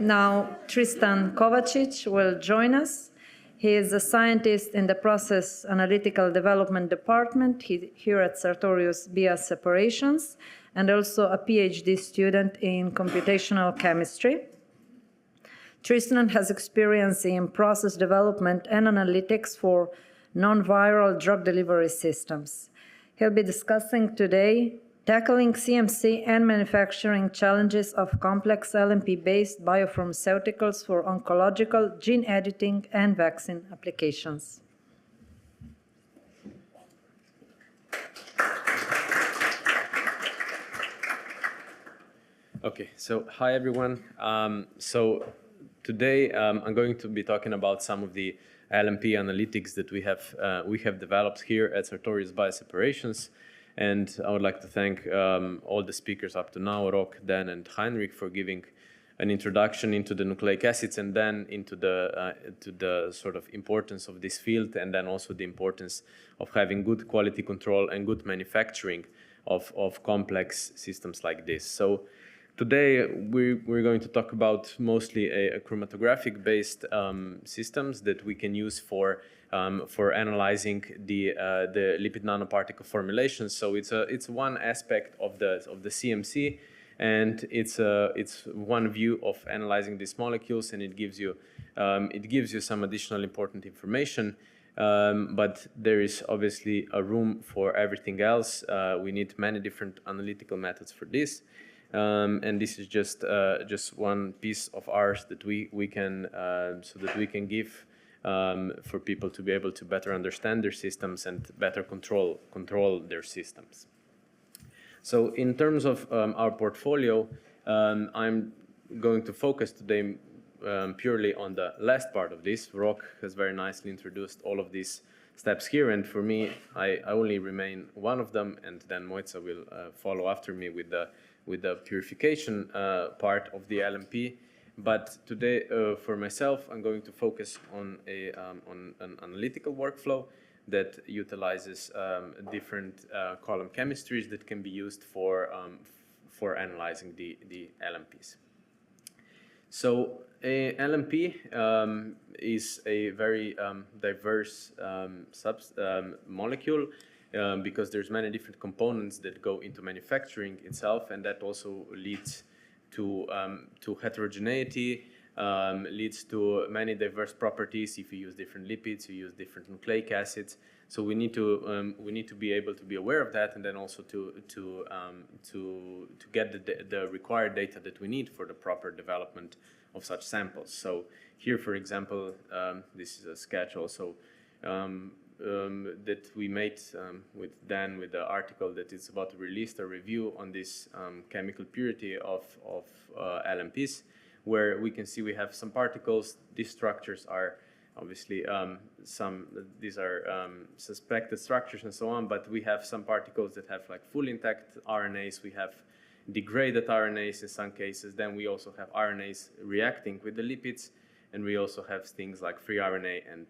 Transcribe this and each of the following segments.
Now, Tristan Kovacic will join us. He is a scientist in the Process Analytical Development Department here at Sartorius via Separations, and also a PhD student in computational chemistry. Tristan has experience in process development and analytics for non-viral drug delivery systems. He'll be discussing today tackling CMC and manufacturing challenges of complex LNP-based biopharmaceuticals for oncological, gene editing, and vaccine applications. Okay, so hi everyone. Today I'm going to be talking about some of the LNP analytics that we have developed here at Sartorius Bioseparations. And I would like to thank all the speakers up to now, Rok, Dan, and Heinrich, for giving an introduction into the nucleic acids and then into the sort of importance of this field, and then also the importance of having good quality control and good manufacturing of complex systems like this. So today we're going to talk about mostly a chromatographic-based systems that we can use for analyzing the lipid nanoparticle formulations. So it's one aspect of the CMC, and it's one view of analyzing these molecules, and it gives you some additional important information. But there is obviously a room for everything else. We need many different analytical methods for this. And this is just one piece of ours that we can so that we can give for people to be able to better understand their systems and better control their systems. So in terms of our portfolio, I'm going to focus today purely on the last part of this. Rok has very nicely introduced all of these steps here, and for me, I only remain one of them, and then Moitza will follow after me with the purification part of the LNP. But today, for myself, I'm going to focus on an analytical workflow that utilizes different column chemistries that can be used for analyzing the LNPs. So a LNP is a very diverse molecule because there's many different components that go into manufacturing itself, and that also leads to heterogeneity, leads to many diverse properties. If you use different lipids, you use different nucleic acids. So we need to be able to be aware of that, and then also to get the required data that we need for the proper development of such samples. So here, for example, this is a sketch also that we made with Dan with the article that is about to release a review on this chemical purity of LNPs, where we can see we have some particles. These structures are obviously these are suspected structures and so on, but we have some particles that have like full intact RNAs. We have degraded RNAs in some cases. Then we also have RNAs reacting with the lipids, and we also have things like free RNA and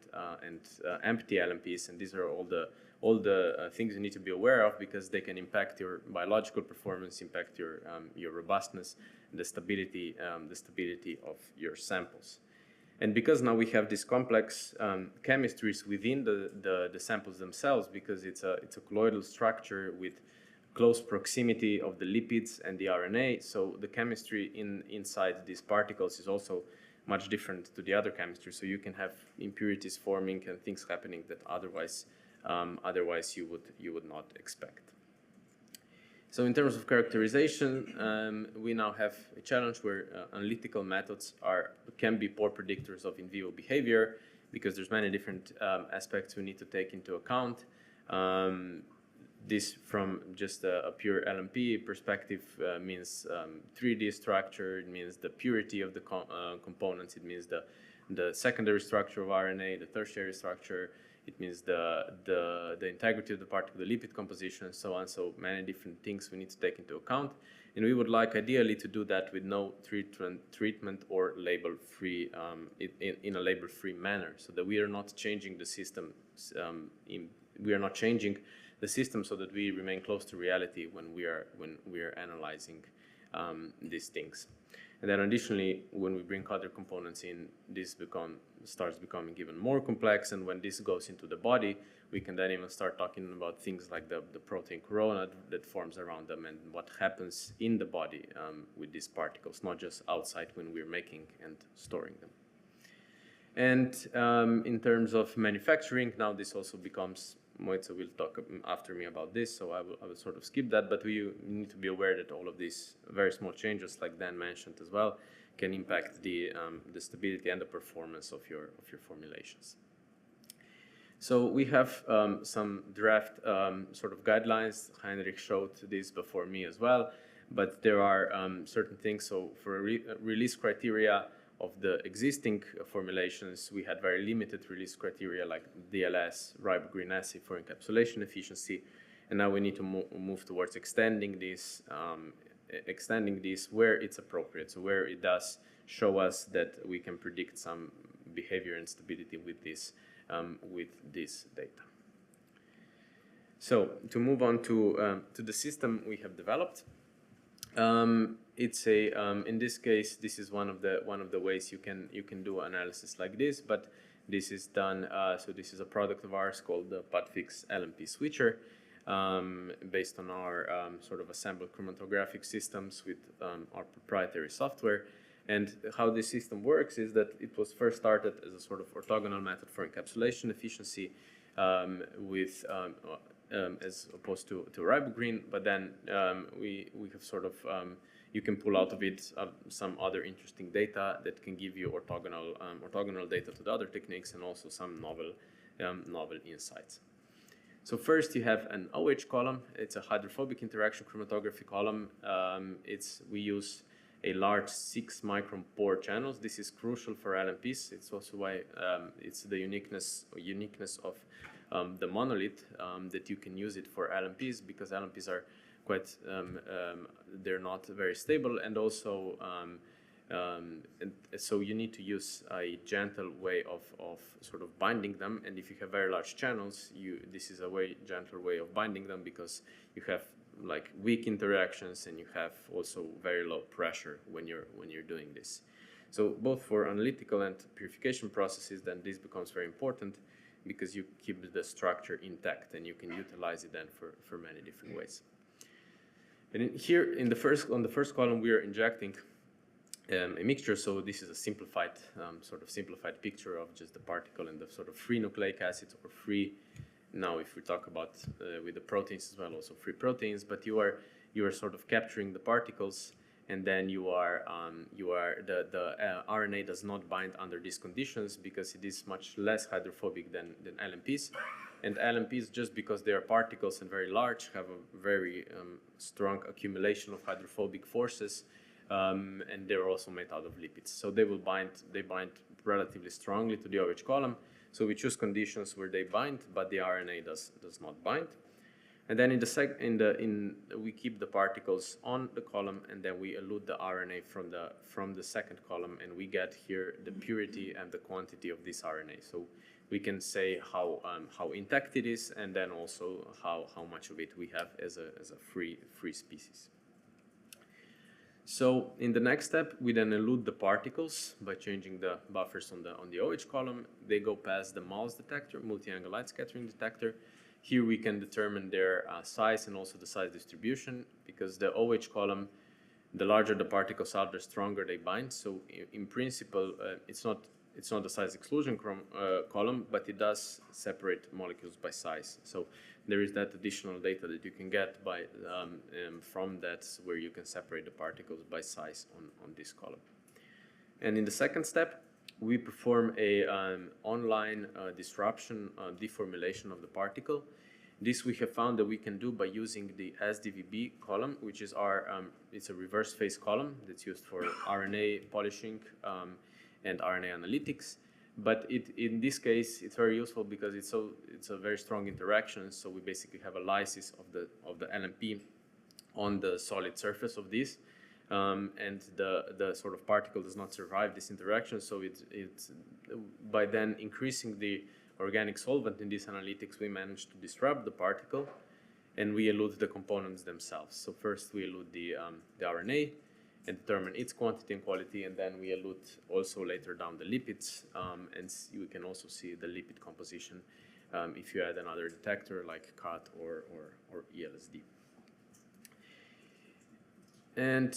empty LNPs, and these are all the things you need to be aware of because they can impact your biological performance, impact your robustness, and the stability of your samples. And because now we have these complex chemistries within the samples themselves, because it's a colloidal structure with close proximity of the lipids and the RNA, so the chemistry inside these particles is also much different to the other chemistry. So you can have impurities forming and things happening that otherwise you would not expect. So in terms of characterization, we now have a challenge where analytical methods can be poor predictors of in vivo behavior because there's many different aspects we need to take into account. This from just a pure LNP perspective means 3D structure, it means the purity of the components, it means the secondary structure of RNA, the tertiary structure, it means the integrity of the particle, the lipid composition, and so on. So many different things we need to take into account. And we would like ideally to do that with no treatment or label-free, in a label-free manner, so that we are not changing the system, the system so that we remain close to reality when we are analyzing these things. And then additionally, when we bring other components in, this starts becoming even more complex. And when this goes into the body, we can then even start talking about things like the protein corona that forms around them and what happens in the body with these particles, not just outside when we're making and storing them. And in terms of manufacturing, now this also becomes, Moitza will talk after me about this, so I will sort of skip that, but we need to be aware that all of these very small changes, like Dan mentioned as well, can impact the stability and the performance of your formulations. So we have some draft sort of guidelines. Heinrich showed this before me as well, but there are certain things. So for release criteria of the existing formulations, we had very limited release criteria like DLS, ribogreen acid for encapsulation efficiency, and now we need to move towards extending this where it's appropriate, so where it does show us that we can predict some behavior and stability with this data. So to move on to the system we have developed. It's in this case, this is one of the ways you can do analysis like this, but this is done. So this is a product of ours called the PodFix LNP switcher, based on our sort of assembled chromatographic systems with our proprietary software. And how this system works is that it was first started as a sort of orthogonal method for encapsulation efficiency, with as opposed to ribogreen, but then we have sort of you can pull out of it some other interesting data that can give you orthogonal data to the other techniques and also some novel insights. So first you have an OH column. It's a hydrophobic interaction chromatography column. We use a large 6-micron pore channels. This is crucial for LNPs. It's also why it's the uniqueness of the monolith, that you can use it for LNPs, because LNPs are quite, they're not very stable, and also so you need to use a gentle way of sort of binding them. And if you have very large channels, this is a gentler way of binding them, because you have like weak interactions and you have also very low pressure when you're doing this. So both for analytical and purification processes, then this becomes very important, because you keep the structure intact and you can utilize it then for many different ways. And here on the first column, we are injecting a mixture. So this is a simplified picture of just the particle and the sort of free nucleic acids, or free. Now, if we talk about with the proteins as well, also free proteins, but you are sort of capturing the particles, and then the RNA does not bind under these conditions, because it is much less hydrophobic than LNPs. And LNPs, just because they are particles and very large, have a very strong accumulation of hydrophobic forces, and they're also made out of lipids. So they bind relatively strongly to the OH column. So we choose conditions where they bind, but the RNA does not bind. And then we keep the particles on the column, and then we elute the RNA from the second column, and we get here the purity and the quantity of this RNA. So we can say how intact it is, and then also how much of it we have as a free species. So in the next step, we then elute the particles by changing the buffers on the OH column. They go past the MALS detector, multi-angle light scattering detector. Here we can determine their size and also the size distribution, because the OH column, the larger the particles are, the stronger they bind. So in principle, it's not the size exclusion column, but it does separate molecules by size. So there is that additional data that you can get from that, where you can separate the particles by size on this column. And in the second step, we perform a online disruption deformulation of the particle. This we have found that we can do by using the SDVB column, which is it's a reverse phase column that's used for RNA polishing and RNA analytics. But in this case, it's very useful because it's a very strong interaction. So we basically have a lysis of the LNP on the solid surface of this. And the sort of particle does not survive this interaction. So it's by then increasing the organic solvent in these analytics, we manage to disrupt the particle, and we elute the components themselves. So first we elute the RNA, and determine its quantity and quality, and then we elute also later down the lipids, and you can also see the lipid composition if you add another detector like CAT or ELSD. And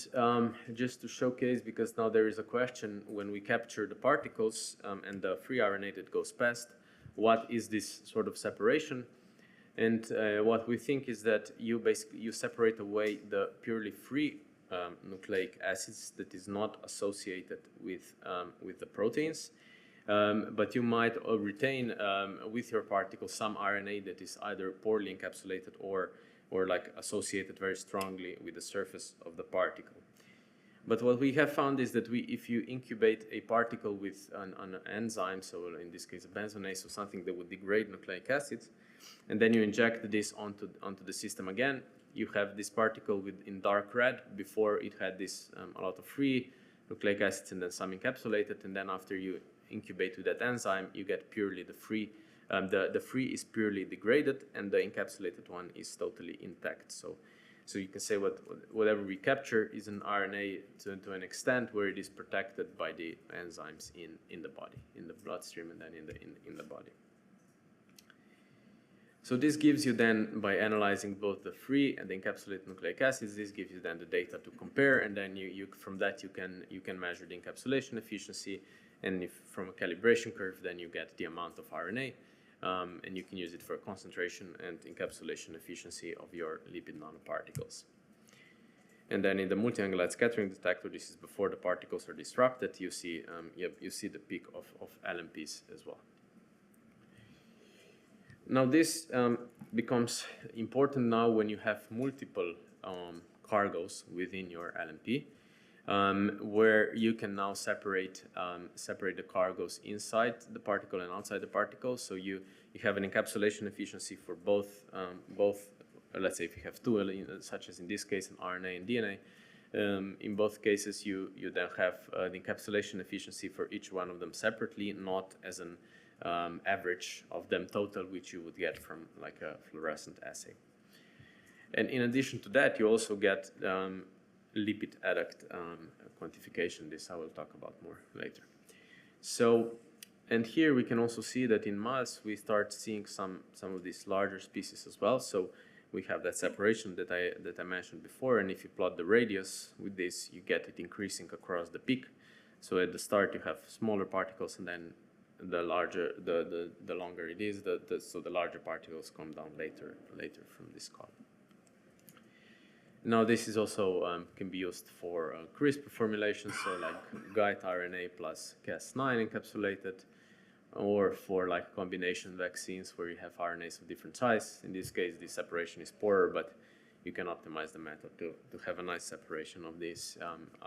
just to showcase, because now there is a question, when we capture the particles and the free RNA that goes past, what is this sort of separation? And what we think is that you separate away the purely free nucleic acids that is not associated with the proteins, but you might retain with your particle some RNA that is either poorly encapsulated or like associated very strongly with the surface of the particle. But what we have found is that if you incubate a particle with an enzyme, so in this case a benzonase or something that would degrade nucleic acids, and then you inject this onto the system again, you have this particle in dark red. Before it had this a lot of free nucleic acids and then some encapsulated, and then after you incubate with that enzyme, you get purely the free. The free is purely degraded, and the encapsulated one is totally intact. So you can say whatever we capture is an RNA to an extent where it is protected by the enzymes in the body, in the bloodstream, and then in the body. So this gives you then, by analyzing both the free and the encapsulated nucleic acids, this gives you then the data to compare, and then from that you can measure the encapsulation efficiency, and if from a calibration curve, then you get the amount of RNA. And you can use it for concentration and encapsulation efficiency of your lipid nanoparticles. And then in the multi-angle light scattering detector, this is before the particles are disrupted, you see the peak of LNPs as well. Now this becomes important now when you have multiple cargos within your LNP, where you can now separate the cargos inside the particle and outside the particle. So you have an encapsulation efficiency for both. Let's say if you have two, such as in this case an RNA and DNA. In both cases, you then have the encapsulation efficiency for each one of them separately, not as an average of them total, which you would get from like a fluorescent assay. And in addition to that, you also get lipid adduct quantification. This I will talk about more later. So, and here we can also see that in mice we start seeing some of these larger species as well. So we have that separation that I mentioned before, and if you plot the radius with this, you get it increasing across the peak. So at the start you have smaller particles, and then the longer it is, so the larger particles come down later from this column. Now this is also can be used for CRISPR formulations, so like guide RNA plus Cas9 encapsulated, or for like combination vaccines where you have RNAs of different size. In this case, the separation is poorer, but you can optimize the method to have a nice separation of these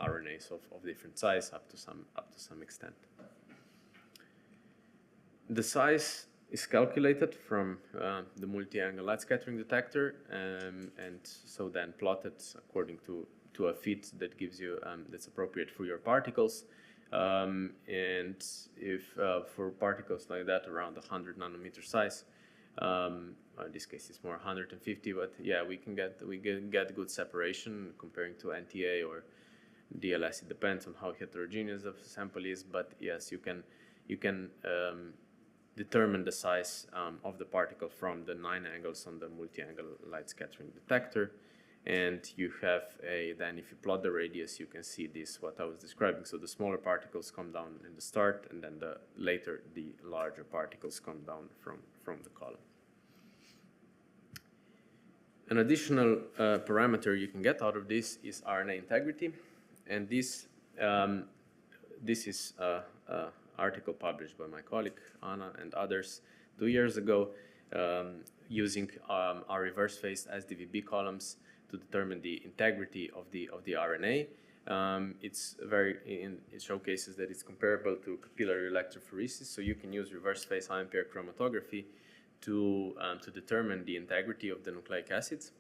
RNAs of different size up to some extent. The size is calculated from the multi-angle light scattering detector, and so then plotted according to a fit that gives you that's appropriate for your particles. And if for particles like that around 100 nanometer size, in this case it's more 150, but yeah, we get good separation comparing to NTA or DLS. It depends on how heterogeneous the sample is, but yes, you can determine the size of the particle from the 9 angles on the multi-angle light scattering detector. And you have then if you plot the radius, you can see this, what I was describing. So the smaller particles come down in the start, and then later the larger particles come down from the column. An additional parameter you can get out of this is RNA integrity. And this is article published by my colleague Anna and others 2 years ago, using our reverse phase SDVB columns to determine the integrity of the RNA. It showcases that it's comparable to capillary electrophoresis, so you can use reverse phase high-ampere chromatography to determine the integrity of the nucleic acids.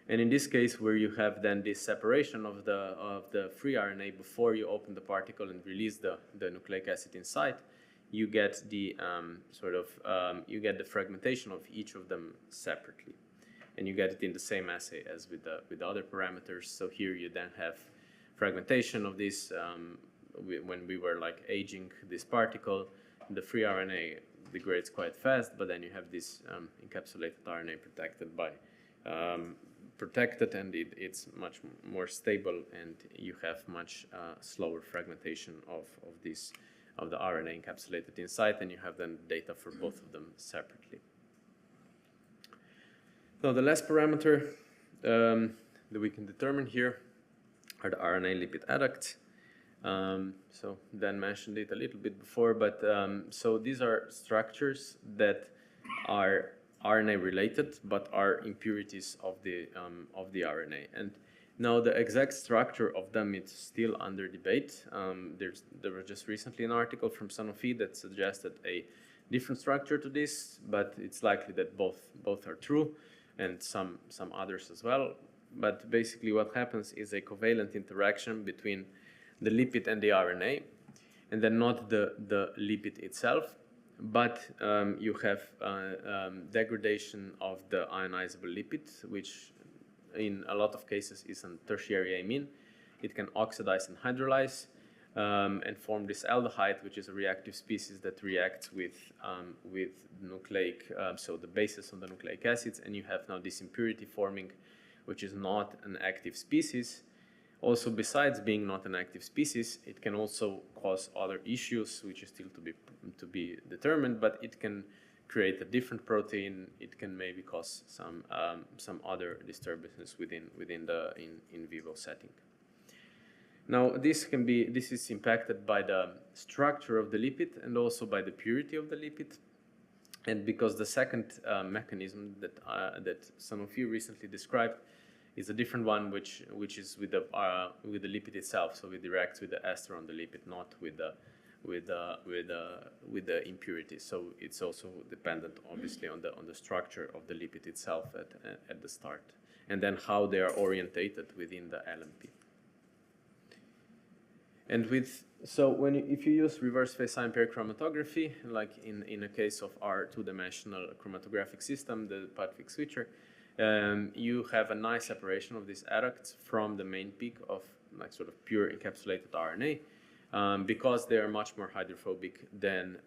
And in this case, where you have then this separation of the free RNA before you open the particle and release the nucleic acid inside, you get the you get the fragmentation of each of them separately, and you get it in the same assay as with the other parameters. So here you then have fragmentation of this, when we were like aging this particle, the free RNA degrades quite fast, but then you have this encapsulated RNA protected, and it's much more stable, and you have much slower fragmentation of the RNA encapsulated inside, and you have then data for both of them separately. Now, the last parameter that we can determine here are the RNA-lipid adducts. So Dan mentioned it a little bit before, but so these are structures that are RNA related, but are impurities of the RNA. And now the exact structure of them is still under debate. There was just recently an article from Sanofi that suggested a different structure to this, but it's likely that both are true, and some others as well. But basically what happens is a covalent interaction between the lipid and the RNA, and then not the lipid itself, but you have degradation of the ionizable lipid, which in a lot of cases is a tertiary amine. It can oxidize and hydrolyze and form this aldehyde, which is a reactive species that reacts with nucleic, so the bases of the nucleic acids, and you have now this impurity forming, which is not an active species. Also, besides being not an active species, it can also cause other issues, which is still to be determined, but it can create a different protein. It can maybe cause some other disturbances within the in vivo setting. Now, this is impacted by the structure of the lipid and also by the purity of the lipid. And because the second mechanism that Sanofi recently described is a different one, which is with the lipid itself. So it reacts with the ester on the lipid, not with the impurities. So it's also dependent, obviously, on the structure of the lipid itself at the start, and then how they are orientated within the LNP. And if you use reverse phase ion-pair chromatography, like in a case of our two-dimensional chromatographic system, the Padfic switcher, you have a nice separation of these adducts from the main peak of like sort of pure encapsulated RNA, because they are much more hydrophobic than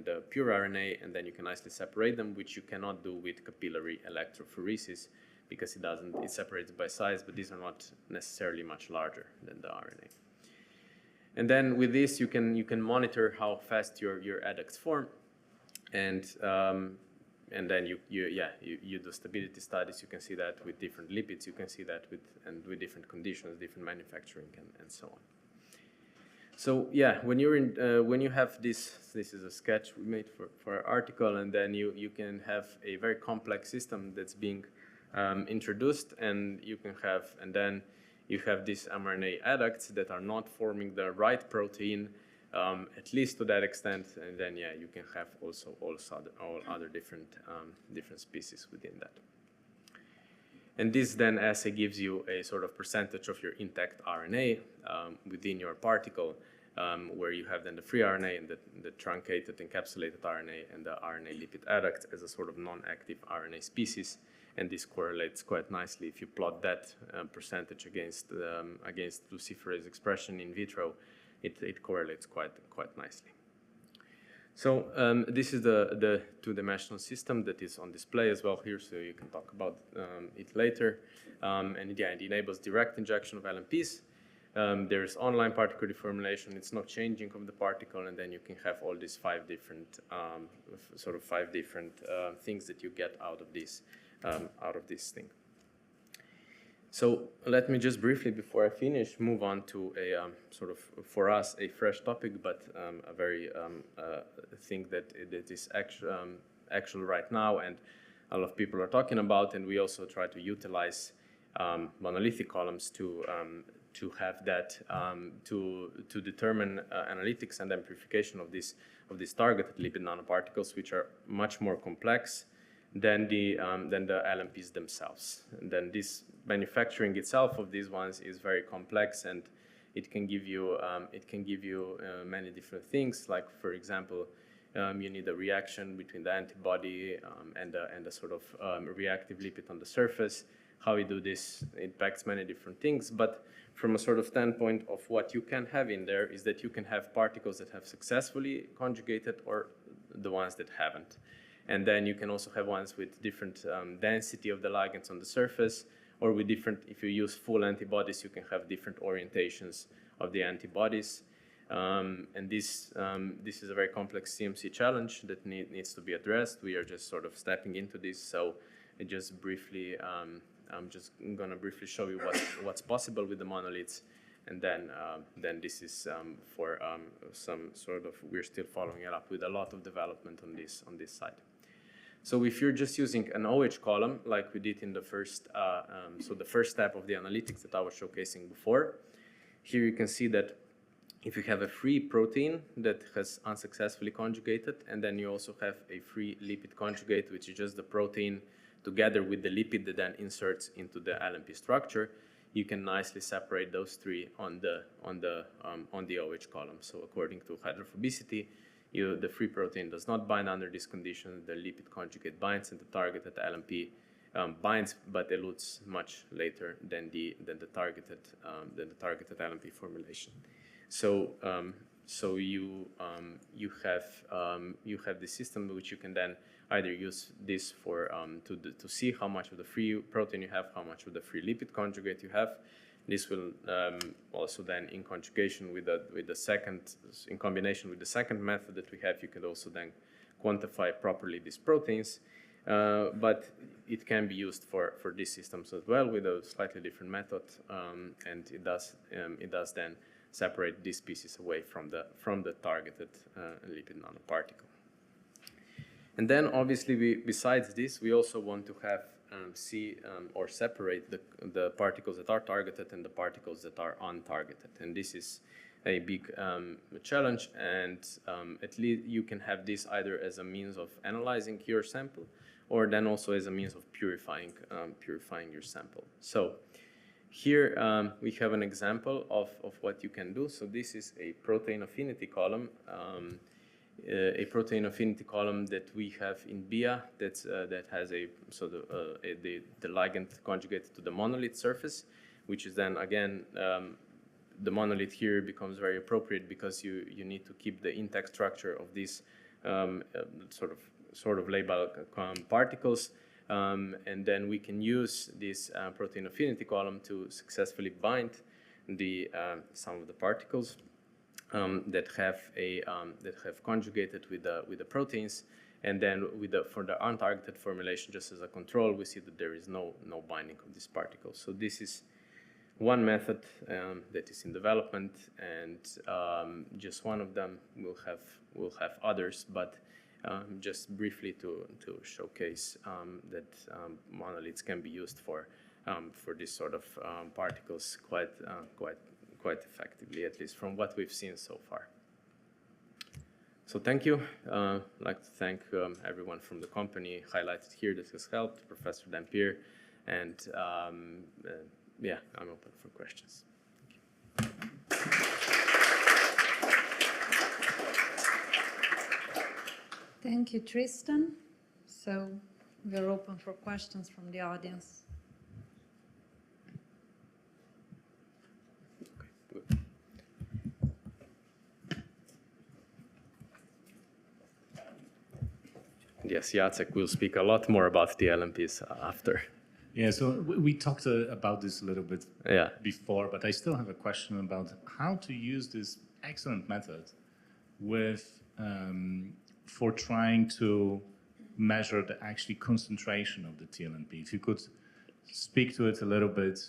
the pure RNA, and then you can nicely separate them, which you cannot do with capillary electrophoresis, because it separates by size, but these are not necessarily much larger than the RNA. And then with this, you can monitor how fast your adducts form, and then you do stability studies. You can see that with different lipids. You can see that with different conditions, different manufacturing, and so on. So yeah, when you have this is a sketch we made for our article, and then you can have a very complex system that's being introduced, and then you have these mRNA adducts that are not forming the right protein, at least to that extent, and then you can have also all other different species within that. And this then assay gives you a sort of percentage of your intact RNA within your particle, where you have then the free RNA and the truncated encapsulated RNA and the RNA lipid adducts as a sort of non-active RNA species. And this correlates quite nicely if you plot that percentage against luciferase expression in vitro. It correlates quite nicely. So this is the two-dimensional system that is on display as well here, so you can talk about it later. And it enables direct injection of LNPs. There is online particle reformulation. It's no changing of the particle, and then you can have all these five different things that you get out of this thing. So let me just briefly, before I finish, move on to a sort of, for us, a fresh topic, but a very thing that is actual right now, and a lot of people are talking about, and we also try to utilize monolithic columns to have that to determine analytics and amplification of these targeted lipid nanoparticles, which are much more complex than the LNPs themselves. And then this manufacturing itself of these ones is very complex, and it can give you many different things. Like, for example, you need a reaction between the antibody and a sort of reactive lipid on the surface. how we do this impacts many different things, but from a sort of standpoint of what you can have in there is that you can have particles that have successfully conjugated or the ones that haven't. And then you can also have ones with different density of the ligands on the surface, or with different, if you use full antibodies, you can have different orientations of the antibodies. And this is a very complex CMC challenge that needs to be addressed. We are just sort of stepping into this, so it just briefly, I'm just going to briefly show you what's possible with the monoliths, and then this is for some sort of, we're still following it up with a lot of development on this side. So if you're just using an OH column, like we did in the first, so the first step of the analytics that I was showcasing before, here you can see that if you have a free protein that has unsuccessfully conjugated, and then you also have a free lipid conjugate, which is just the protein together with the lipid that then inserts into the LNP structure, you can nicely separate those three on the OH column. So according to hydrophobicity, the free protein does not bind under this condition. The lipid conjugate binds, and the targeted LNP binds, but elutes much later than the targeted LNP formulation. So you have this system which you can then either use this for to see how much of the free protein you have, how much of the free lipid conjugate you have. This will also then, in conjugation with the second, in combination with the second method that we have, you can also then quantify properly these proteins. But it can be used for these systems as well with a slightly different method, and it does then separate these species away from the targeted lipid nanoparticle. And then obviously besides this, we also want to have or separate the particles that are targeted and the particles that are untargeted. And this is a big challenge, and at least you can have this either as a means of analyzing your sample, or then also as a means of purifying your sample. So here we have an example of what you can do. So this is a protein affinity column. A protein affinity column that we have in BIA that has the ligand conjugated to the monolith surface, which is then again the monolith here becomes very appropriate because you need to keep the intact structure of these sort of labile particles, and then we can use this protein affinity column to successfully bind some of the particles that have conjugated with the proteins, and then for the untargeted formulation, just as a control, we see that there is no binding of these particles. So this is one method that is in development, and just one of them. We'll have others, but just briefly to showcase that monoliths can be used for this sort of particles quite effectively, at least from what we've seen so far. So thank you. I'd like to thank everyone from the company highlighted here that has helped, Professor Dampier, and yeah, I'm open for questions. Thank you, Tristan. So we're open for questions from the audience. Yes, Jacek will speak a lot more about the LNPs after. Yeah, so we talked about this a little bit before, but I still have a question about how to use this excellent method for trying to measure the actual concentration of the TLNP. If you could speak to it a little bit,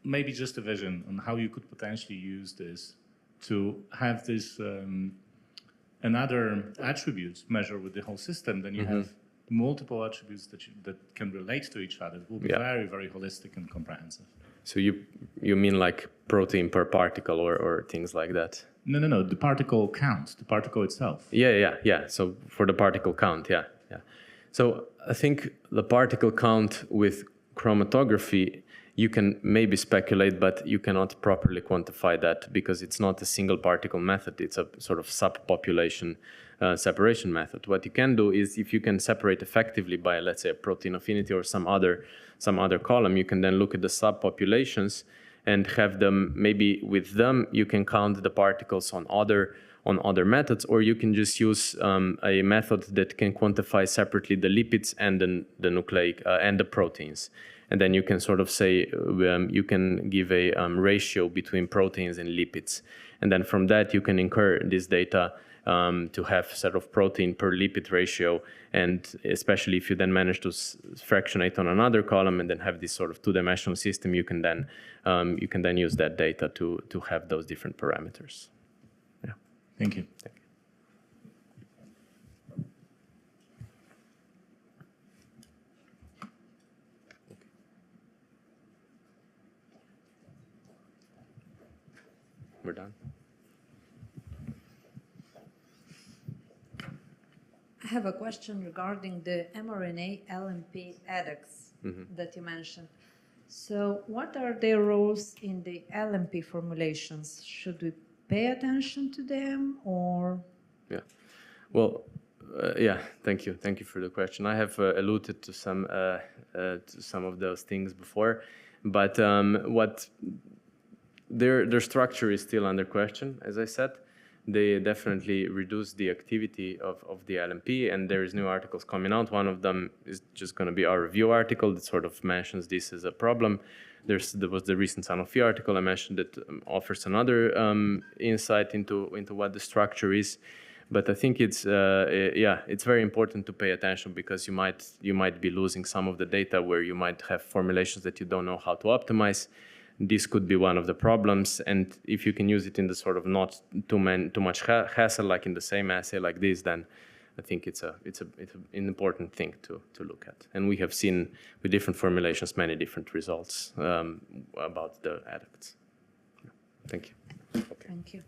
maybe just a vision on how you could potentially use this to have this another attributes measure with the whole system, then you have multiple attributes that can relate to each other. It will be very, very holistic and comprehensive. So you mean like protein per particle or things like that? No. The particle count, the particle itself. Yeah. So for the particle count, yeah. So I think the particle count with chromatography you can maybe speculate, but you cannot properly quantify that because it's not a single particle method. It's a sort of subpopulation separation method. What you can do is if you can separate effectively by, let's say, a protein affinity or some other column, you can then look at the subpopulations and have them, maybe with them, you can count the particles on other methods, or you can just use a method that can quantify separately the lipids and the nucleic and the proteins. And then you can sort of say, you can give a ratio between proteins and lipids. And then from that, you can infer this data to have sort of protein per lipid ratio. And especially if you then manage to fractionate on another column and then have this sort of two-dimensional system, you can then use that data to have those different parameters. Yeah. Thank you. Thank you. We're done. I have a question regarding the mRNA LNP adducts that you mentioned. So what are their roles in the LNP formulations? Should we pay attention to them or? Yeah. Well, yeah, thank you. Thank you for the question. I have alluded to some of those things before, but what their structure is still under question, as I said. They definitely reduce the activity of the LNP, and there is new articles coming out. One of them is just going to be our review article that sort of mentions this as a problem. There was the recent Sanofi article I mentioned that offers another insight into what the structure is. But I think it's very important to pay attention because you might be losing some of the data where you might have formulations that you don't know how to optimize. This could be one of the problems, and if you can use it in the sort of not too much hassle, like in the same assay like this, then I think it's an important thing to look at. And we have seen with different formulations many different results about the adducts. Thank you. Okay. Thank you.